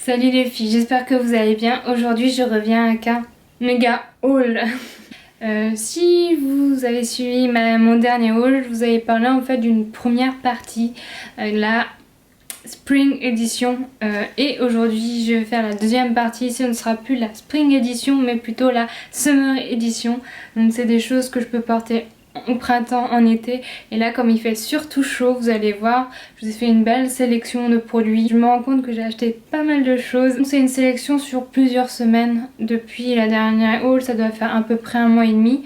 Salut les filles, j'espère que vous allez bien. Aujourd'hui je reviens avec un méga haul. Si vous avez suivi mon dernier haul, je vous avais parlé en fait d'une première partie, la Spring Edition. Et aujourd'hui je vais faire la deuxième partie. Ce ne sera plus la Spring Edition mais plutôt la Summer Edition. Donc c'est des choses que je peux porter au printemps, en été, et là comme il fait surtout chaud, vous allez voir, je vous ai fait une belle sélection de produits. Je me rends compte que j'ai acheté pas mal de choses. C'est une sélection sur plusieurs semaines depuis la dernière haul, ça doit faire à peu près un mois et demi.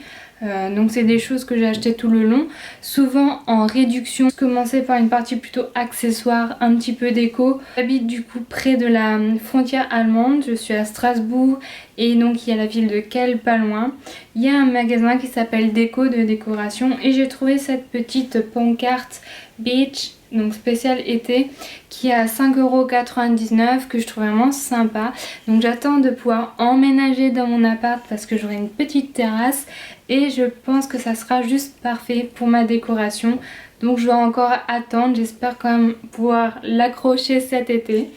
Donc c'est des choses que j'ai achetées tout le long, souvent en réduction. Je commençais par une partie plutôt accessoire, un petit peu déco. J'habite du coup près de la frontière allemande, je suis à Strasbourg et donc il y a la ville de Kiel pas loin. Il y a un magasin qui s'appelle Déco de décoration et j'ai trouvé cette petite pancarte Beach, donc spécial été, qui est à 5,99 € que je trouve vraiment sympa. Donc j'attends de pouvoir emménager dans mon appart parce que j'aurai une petite terrasse et je pense que ça sera juste parfait pour ma décoration. Donc je dois encore attendre, j'espère quand même pouvoir l'accrocher cet été.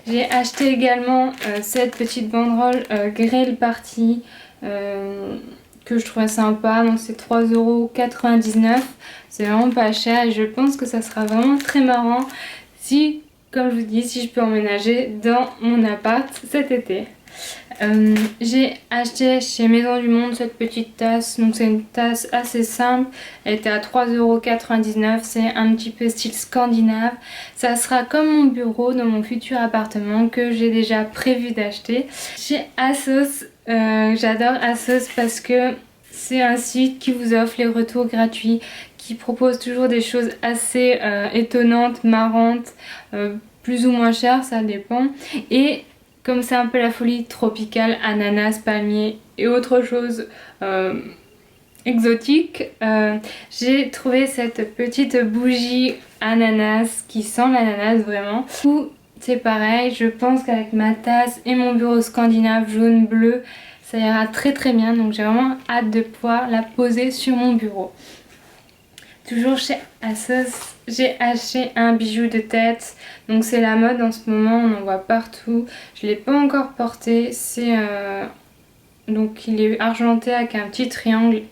J'ai acheté également cette petite banderole Grail Party que je trouvais sympa, donc c'est 3,99 €. C'est vraiment pas cher et je pense que ça sera vraiment très marrant si, comme je vous dis, si je peux emménager dans mon appart cet été. J'ai acheté chez Maison du Monde cette petite tasse, donc c'est une tasse assez simple, elle était à 3,99 €, c'est un petit peu style scandinave. Ça sera comme mon bureau dans mon futur appartement que j'ai déjà prévu d'acheter. Chez ASOS, j'adore ASOS parce que c'est un site qui vous offre les retours gratuits, qui propose toujours des choses assez étonnantes, marrantes, plus ou moins chères, ça dépend. Et comme c'est un peu la folie tropicale, ananas, palmier et autre chose exotique, j'ai trouvé cette petite bougie ananas qui sent l'ananas vraiment. C'est pareil, je pense qu'avec ma tasse et mon bureau scandinave jaune bleu, ça ira très très bien, donc j'ai vraiment hâte de pouvoir la poser sur mon bureau. Toujours chez ASOS, j'ai acheté un bijou de tête, donc c'est la mode en ce moment, on en voit partout. Je ne l'ai pas encore porté, donc il est argenté avec un petit triangle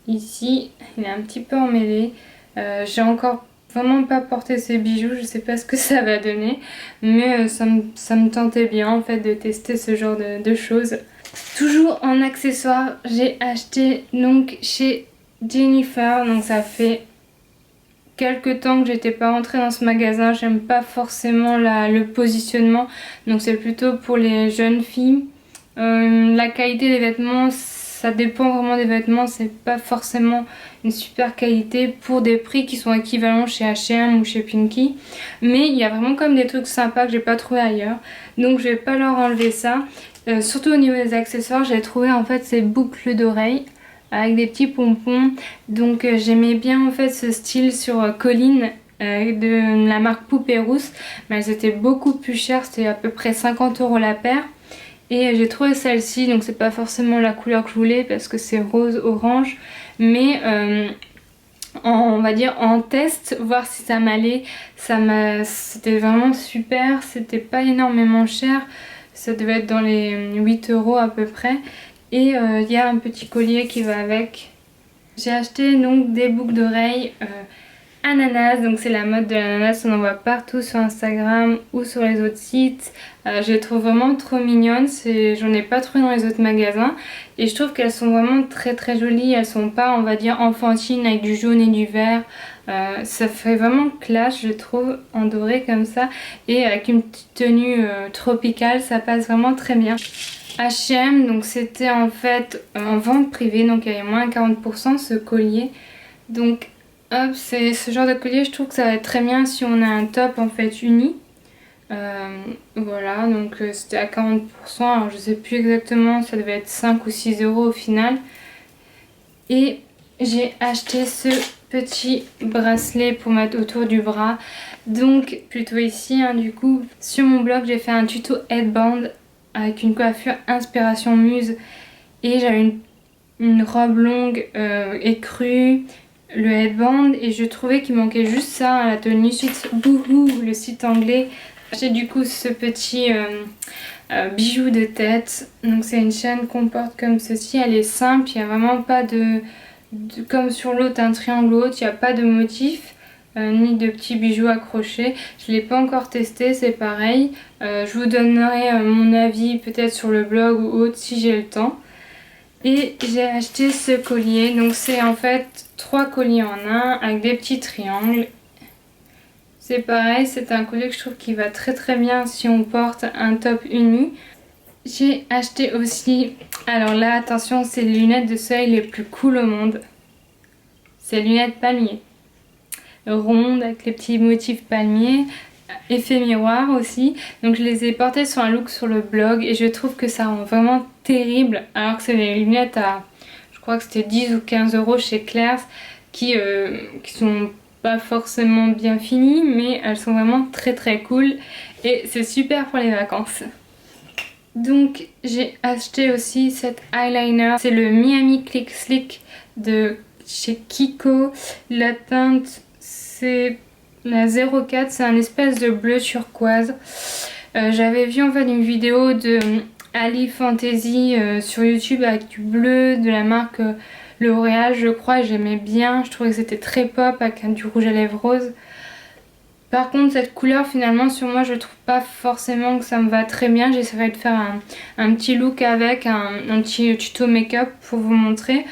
ici, il est un petit peu emmêlé. J'ai encore vraiment pas porté ce bijou, je sais pas ce que ça va donner, mais ça me tentait bien en fait de tester ce genre de choses. Toujours en accessoires, j'ai acheté donc chez Jennifer, donc ça fait quelques temps que j'étais pas rentrée dans ce magasin, j'aime pas forcément le positionnement, donc c'est plutôt pour les jeunes filles. La qualité des vêtements, ça dépend vraiment des vêtements, c'est pas forcément une super qualité pour des prix qui sont équivalents chez H&M ou chez Pinky, mais il y a vraiment comme des trucs sympas que j'ai pas trouvé ailleurs, donc je vais pas leur enlever ça. Surtout au niveau des accessoires, j'ai trouvé en fait ces boucles d'oreilles avec des petits pompons, donc j'aimais bien en fait ce style sur Colline de la marque Poupée Rousse, mais elles étaient beaucoup plus chères, c'était à peu près 50 € la paire. Et j'ai trouvé celle-ci, donc c'est pas forcément la couleur que je voulais parce que c'est rose orange, mais on va dire en test, voir si ça m'allait, c'était vraiment super, c'était pas énormément cher, ça devait être dans les 8 € à peu près. Et il y a un petit collier qui va avec. J'ai acheté donc des boucles d'oreilles ananas, donc c'est la mode de l'ananas, on en voit partout sur Instagram ou sur les autres sites. Je les trouve vraiment trop mignonnes, j'en ai pas trouvé dans les autres magasins et je trouve qu'elles sont vraiment très très jolies, elles sont pas on va dire enfantines avec du jaune et du vert. Ça fait vraiment classe je trouve en doré comme ça et avec une petite tenue tropicale, ça passe vraiment très bien. H&M, donc c'était en fait en vente privée, donc il y avait moins 40% ce collier, donc hop, c'est ce genre de collier, je trouve que ça va être très bien si on a un top en fait uni. Voilà, donc c'était à 40%, alors je sais plus exactement, ça devait être 5 ou 6 € au final. Et j'ai acheté ce petit bracelet pour mettre autour du bras, donc plutôt ici hein, du coup. Sur mon blog j'ai fait un tuto headband avec une coiffure inspiration muse et j'avais une robe longue écrue, le headband, et je trouvais qu'il manquait juste ça à la tenue. Ensuite Boohoo, le site anglais, J'ai du coup ce petit bijou de tête. Donc c'est une chaîne qu'on porte comme ceci. Elle est simple, il n'y a vraiment pas comme sur l'autre, un triangle ou autre, il n'y a pas de motif. Ni de petits bijoux accrochés. Je ne l'ai pas encore testé, c'est pareil. Je vous donnerai mon avis peut-être sur le blog ou autre si j'ai le temps. Et j'ai acheté ce collier. Donc c'est en fait 3 colliers en un avec des petits triangles. C'est pareil, c'est un collier que je trouve qui va très très bien si on porte un top uni. J'ai acheté aussi, alors là attention, c'est les lunettes de soleil les plus cool au monde. C'est les lunettes palmiers. Rondes avec les petits motifs palmiers, effet miroir aussi. Donc je les ai portées sur un look sur le blog et je trouve que ça rend vraiment terrible, alors que c'est des lunettes à, je crois que c'était 10 ou 15 euros chez Claire's qui sont pas forcément bien finies, mais elles sont vraiment très très cool et c'est super pour les vacances. Donc j'ai acheté aussi cet eyeliner, c'est le Miami Click Slick de chez Kiko. La teinte c'est la 04, c'est un espèce de bleu turquoise. J'avais vu en fait une vidéo de Ali Fantasy sur YouTube avec du bleu de la marque L'Oréal je crois, j'aimais bien, je trouvais que c'était très pop avec du rouge à lèvres rose. Par contre cette couleur finalement sur moi je trouve pas forcément que ça me va très bien. J'essaierai de faire un petit look avec, un petit tuto make-up pour vous montrer.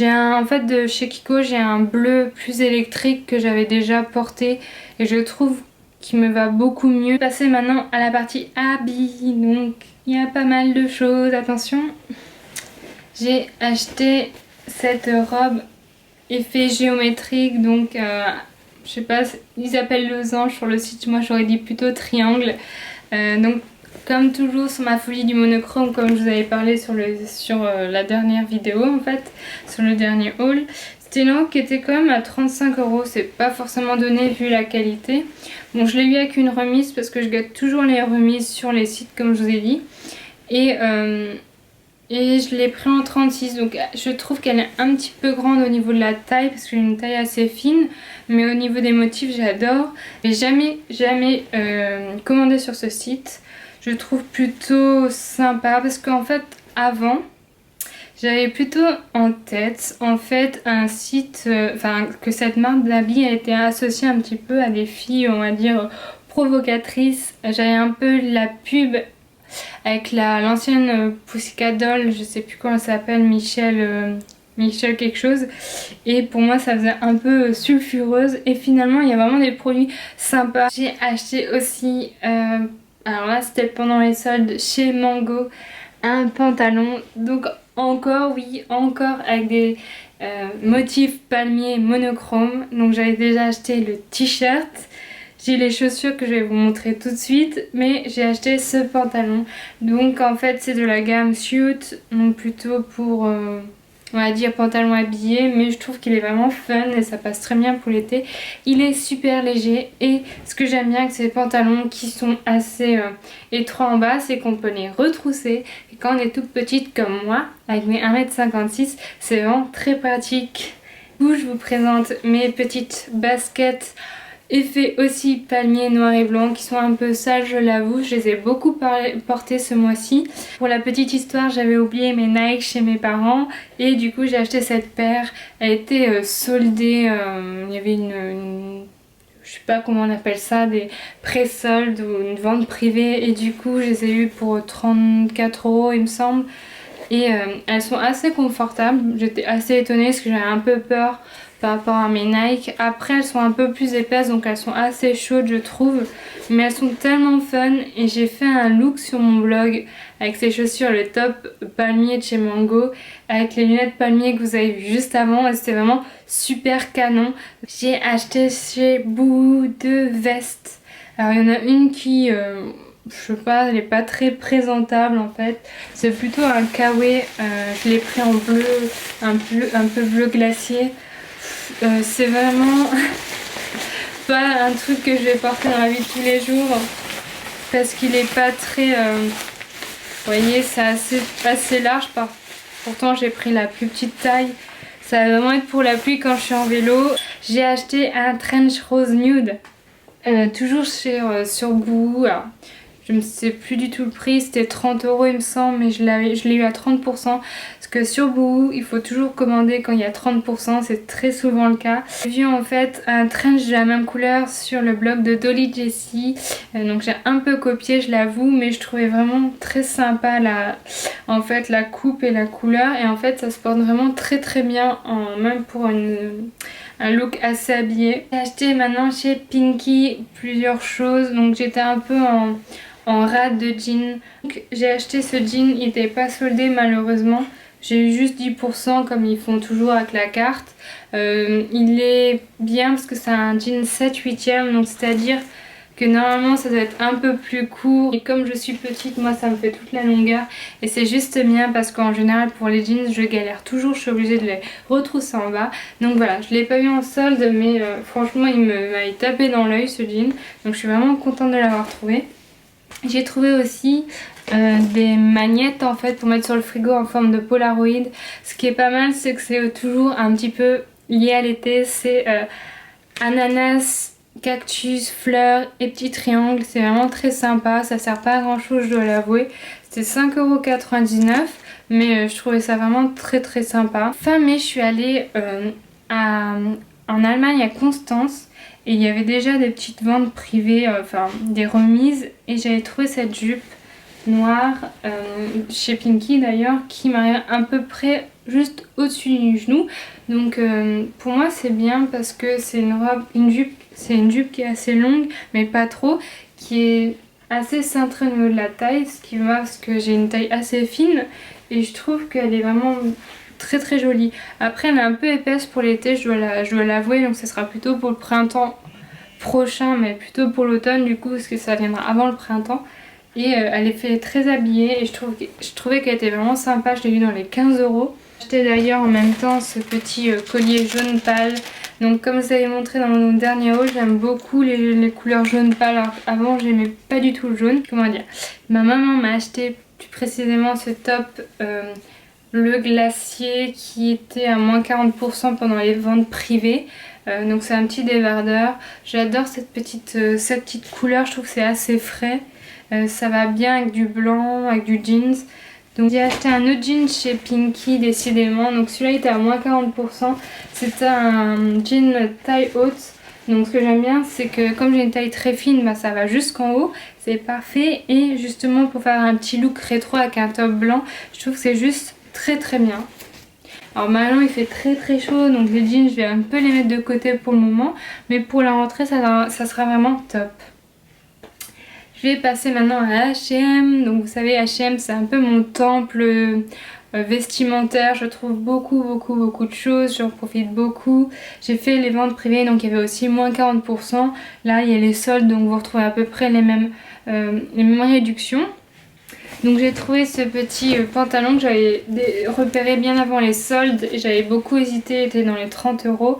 En fait de chez Kiko j'ai un bleu plus électrique que j'avais déjà porté et je trouve qu'il me va beaucoup mieux. Passer maintenant à la partie habits, donc il y a pas mal de choses, attention. J'ai acheté cette robe effet géométrique, donc je sais pas, ils appellent losange sur le site, moi j'aurais dit plutôt triangle. Donc comme toujours sur ma folie du monochrome, comme je vous avais parlé sur la dernière vidéo en fait, sur le dernier haul. C'était une robe qui était quand même à 35 euros, c'est pas forcément donné vu la qualité. Bon je l'ai eu avec une remise parce que je gâte toujours les remises sur les sites comme je vous ai dit. Et je l'ai pris en 36, donc je trouve qu'elle est un petit peu grande au niveau de la taille parce que j'ai une taille assez fine, mais au niveau des motifs j'adore. J'ai jamais commandé sur ce site. Je trouve plutôt sympa parce qu'en fait avant j'avais plutôt en tête en fait un site, que cette marque d'habits a été associée un petit peu à des filles on va dire provocatrices. J'avais un peu la pub avec l'ancienne Pussycat Doll, je sais plus comment elle s'appelle, Michel quelque chose, et pour moi ça faisait un peu sulfureuse et finalement il y a vraiment des produits sympas. J'ai acheté aussi, alors là c'était pendant les soldes chez Mango, un pantalon, donc encore avec des motifs palmiers monochrome. Donc j'avais déjà acheté le t-shirt. J'ai les chaussures que je vais vous montrer tout de suite, mais j'ai acheté ce pantalon. Donc en fait c'est de la gamme Suit, donc plutôt pour on va dire pantalon habillé, mais je trouve qu'il est vraiment fun et ça passe très bien pour l'été. Il est super léger et ce que j'aime bien avec ces pantalons qui sont assez étroits en bas, c'est qu'on peut les retrousser. Et quand on est toute petite comme moi, avec mes 1m56, c'est vraiment très pratique. Où je vous présente mes petites baskets effet aussi palmier noir et blanc qui sont un peu sales, je l'avoue. Je les ai beaucoup portées ce mois-ci. Pour la petite histoire, j'avais oublié mes Nike chez mes parents et du coup j'ai acheté cette paire. Elle était soldée, il y avait je sais pas comment on appelle ça, des pré-soldes ou une vente privée, et du coup je les ai eues pour 34 euros il me semble. Et elles sont assez confortables. J'étais assez étonnée parce que j'avais un peu peur par rapport à mes Nike. Après elles sont un peu plus épaisses donc elles sont assez chaudes je trouve, mais elles sont tellement fun. Et j'ai fait un look sur mon blog avec ces chaussures, le top palmier de chez Mango avec les lunettes palmier que vous avez vu juste avant, et c'était vraiment super canon. J'ai acheté chez Boohoo 2 vestes. Alors il y en a une qui je sais pas, elle est pas très présentable en fait. C'est plutôt un kawaii, je l'ai pris en bleu, un peu bleu glacier. C'est vraiment pas un truc que je vais porter dans la vie de tous les jours parce qu'il est pas très vous voyez, c'est assez large. Pourtant j'ai pris la plus petite taille. Ça va vraiment être pour la pluie quand je suis en vélo. J'ai acheté un trench rose nude. Toujours sur Boohoo. Alors, je ne sais plus du tout le prix, c'était 30 € il me semble, mais je l'ai eu à 30%. Parce que sur Boohoo, il faut toujours commander quand il y a 30%, c'est très souvent le cas. J'ai vu en fait un trench de la même couleur sur le blog de Dolly Jessie. Donc j'ai un peu copié, je l'avoue, mais je trouvais vraiment très sympa en fait, la coupe et la couleur. Et en fait, ça se porte vraiment très très bien, même pour un look assez habillé. J'ai acheté maintenant chez Pinky plusieurs choses, donc j'étais un peu en rate de jean. J'ai acheté ce jean, il n'était pas soldé malheureusement. J'ai eu juste 10% comme ils font toujours avec la carte. Il est bien parce que c'est un jean 7/8e, donc c'est-à-dire que normalement ça doit être un peu plus court. Et comme je suis petite, moi ça me fait toute la longueur. Et c'est juste bien parce qu'en général pour les jeans je galère toujours, je suis obligée de les retrousser en bas. Donc voilà, je l'ai pas eu en solde mais franchement il m'avait tapé dans l'œil ce jean. Donc je suis vraiment contente de l'avoir trouvé. J'ai trouvé aussi des magnettes en fait pour mettre sur le frigo en forme de Polaroid. Ce qui est pas mal, c'est que c'est toujours un petit peu lié à l'été. C'est ananas, cactus, fleurs et petits triangles. C'est vraiment très sympa. Ça sert pas à grand chose, je dois l'avouer. C'était 5,99 €. Mais je trouvais ça vraiment très très sympa. Fin mai, je suis allée en Allemagne à Constance. Et il y avait déjà des petites ventes privées, enfin des remises. Et j'avais trouvé cette jupe noire, chez Pinky d'ailleurs, qui m'arrive à peu près juste au-dessus du genou. Donc pour moi c'est bien parce que c'est une jupe qui est assez longue, mais pas trop, qui est assez cintrée au niveau de la taille, ce qui va parce que j'ai une taille assez fine. Et je trouve qu'elle est vraiment très très jolie. Après elle est un peu épaisse pour l'été, je dois l'avouer, donc ce sera plutôt pour le printemps prochain, mais plutôt pour l'automne du coup, parce que ça viendra avant le printemps. Et elle est fait très habillée et je trouvais qu'elle était vraiment sympa. Je l'ai eu dans les 15 €. J'ai acheté d'ailleurs en même temps ce petit collier jaune pâle. Donc comme je vous avais montré dans mon dernier haul, j'aime beaucoup les couleurs jaune pâle. Alors, avant j'aimais pas du tout le jaune. Comment dire, ma maman m'a acheté plus précisément ce top bleu glacier qui était à moins 40% pendant les ventes privées. Donc c'est un petit débardeur. J'adore cette petite couleur, je trouve que c'est assez frais. Ça va bien avec du blanc, avec du jeans. Donc j'ai acheté un autre jean chez Pinky décidément. Donc celui-là était à moins 40%. C'était un jean taille haute. Donc ce que j'aime bien c'est que comme j'ai une taille très fine, bah, ça va jusqu'en haut. C'est parfait. Et justement pour faire un petit look rétro avec un top blanc, je trouve que c'est juste très très bien. Alors maintenant il fait très très chaud, donc les jeans je vais un peu les mettre de côté pour le moment. Mais pour la rentrée ça sera vraiment top. Je vais passer maintenant à H&M. Donc vous savez H&M c'est un peu mon temple vestimentaire. Je trouve beaucoup de choses, j'en profite beaucoup. J'ai fait les ventes privées donc il y avait aussi moins 40%. Là il y a les soldes donc vous retrouvez à peu près les mêmes réductions. Donc j'ai trouvé ce petit pantalon que j'avais repéré bien avant les soldes et j'avais beaucoup hésité, il était dans les 30 €.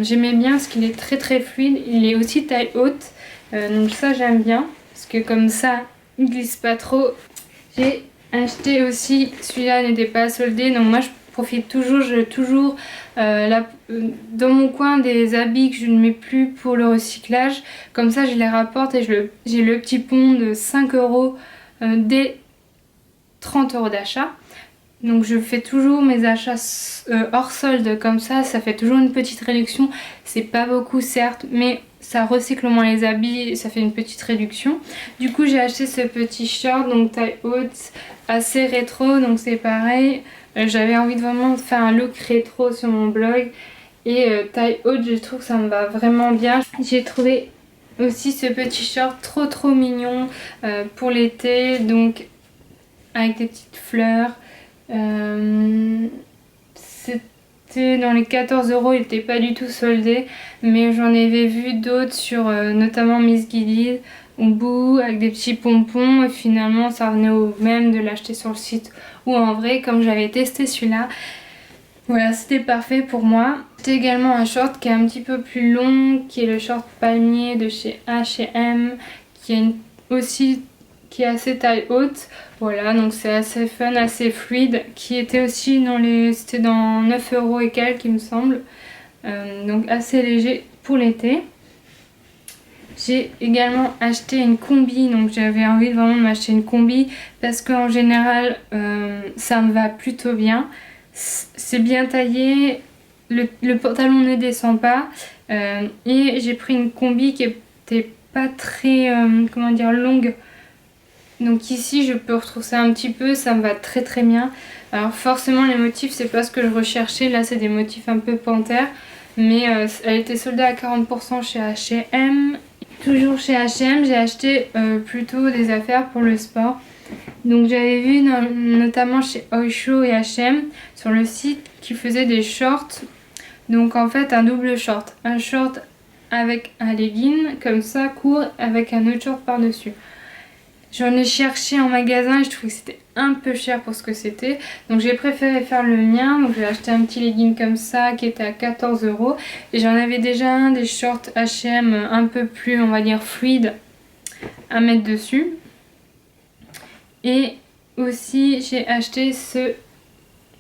J'aimais bien parce qu'il est très très fluide, il est aussi taille haute, donc ça j'aime bien parce que comme ça il glisse pas trop. J'ai acheté aussi, celui-là n'était pas soldé, donc moi je profite toujours, j'ai toujours dans mon coin des habits que je ne mets plus pour le recyclage. Comme ça je les rapporte et j'ai le petit pont de 5 € dès 30 € d'achat. Donc je fais toujours mes achats hors solde comme ça fait toujours une petite réduction. C'est pas beaucoup certes, mais ça recycle au moins les habits et ça fait une petite réduction. Du coup j'ai acheté ce petit short, donc taille haute, assez rétro, donc c'est pareil. J'avais envie de vraiment faire un look rétro sur mon blog. Et taille haute, je trouve que ça me va vraiment bien. J'ai trouvé aussi ce petit short trop mignon pour l'été, donc avec des petites fleurs. C'était dans les 14 €, il n'était pas du tout soldé, mais j'en avais vu d'autres sur notamment Miss Guided ou Boo avec des petits pompons et finalement ça revenait au même de l'acheter sur le site ou en vrai comme j'avais testé celui-là. Voilà, c'était parfait pour moi. C'était également un short qui est un petit peu plus long, qui est le short palmier de chez H&M, qui est assez taille haute. Voilà, donc c'est assez fun, assez fluide, qui était aussi c'était dans 9 € et quelques il me semble. Donc assez léger pour l'été. J'ai également acheté une combi, donc j'avais envie vraiment de m'acheter une combi parce qu'en général ça me va plutôt bien. C'est bien taillé, le pantalon ne descend pas et j'ai pris une combi qui était pas très comment dire, longue. Donc ici je peux retrousser un petit peu, ça me va très très bien. Alors forcément les motifs c'est pas ce que je recherchais, là c'est des motifs un peu panthère. Mais elle était soldée à 40% chez H&M. Toujours chez H&M, j'ai acheté plutôt des affaires pour le sport. Donc j'avais vu notamment chez Oysho et H&M sur le site qui faisaient des shorts. Donc en fait un double short. Un short avec un legging comme ça court avec un autre short par dessus. J'en ai cherché en magasin et je trouvais que c'était un peu cher pour ce que c'était. Donc j'ai préféré faire le mien. Donc j'ai acheté un petit legging comme ça qui était à 14 €. Et j'en avais déjà un des shorts H&M un peu plus, on va dire, fluide à mettre dessus. Et aussi j'ai acheté ce...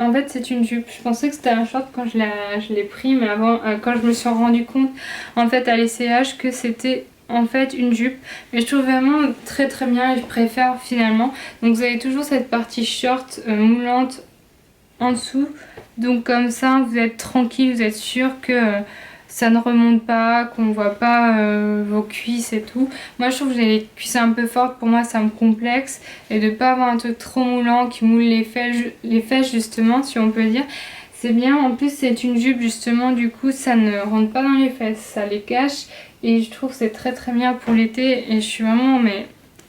En fait c'est une jupe. Je pensais que c'était un short quand je l'ai pris. Mais avant, quand je me suis rendu compte en fait à l'essayage que c'était... en fait une jupe, mais je trouve vraiment très très bien et je préfère finalement. Donc vous avez toujours cette partie short moulante en dessous, donc comme ça vous êtes tranquille, vous êtes sûr que ça ne remonte pas, qu'on voit pas vos cuisses et tout. Moi je trouve que j'ai les cuisses un peu fortes, pour moi ça me complexe, et de pas avoir un truc trop moulant qui moule les fesses justement, si on peut dire. C'est bien, en plus c'est une jupe justement, du coup ça ne rentre pas dans les fesses, ça les cache. Et je trouve que c'est très très bien pour l'été et je suis vraiment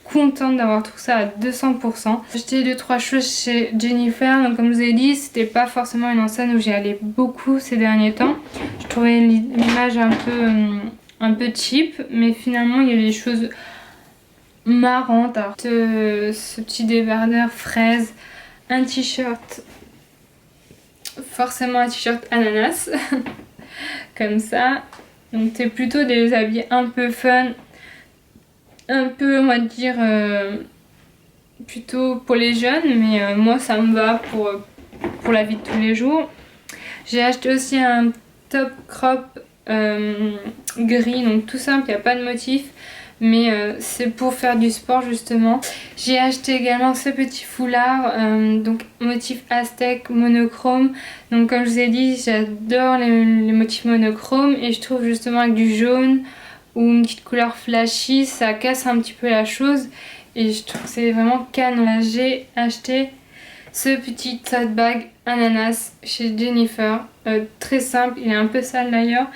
contente d'avoir tout ça à 200%. J'ai acheté 2-3 choses chez Jennifer, donc comme je vous ai dit, c'était pas forcément une enseigne où j'y allais beaucoup ces derniers temps. Je trouvais l'image un peu cheap, mais finalement il y a des choses marrantes. Alors, ce petit débardeur fraise, un t-shirt, forcément un t-shirt ananas, comme ça. Donc c'est plutôt des habits un peu fun, un peu on va dire plutôt pour les jeunes, mais moi ça me va pour la vie de tous les jours. J'ai acheté aussi un top crop gris, donc tout simple, il n'y a pas de motif, mais c'est pour faire du sport justement. J'ai acheté également ce petit foulard, donc motif aztèque monochrome. Donc comme je vous ai dit, j'adore les motifs monochromes et je trouve justement avec du jaune ou une petite couleur flashy, ça casse un petit peu la chose et je trouve que c'est vraiment canon. J'ai acheté ce petit tote bag ananas chez Jennifer, très simple, il est un peu sale d'ailleurs,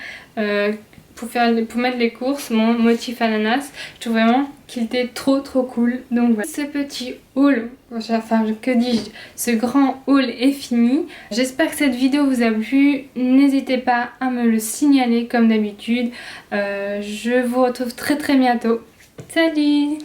pour mettre les courses, mon motif ananas. Je trouve vraiment qu'il était trop cool. Donc voilà, ce petit haul, enfin que dis-je, ce grand haul est fini. J'espère que cette vidéo vous a plu, n'hésitez pas à me le signaler comme d'habitude. Je vous retrouve très bientôt. Salut!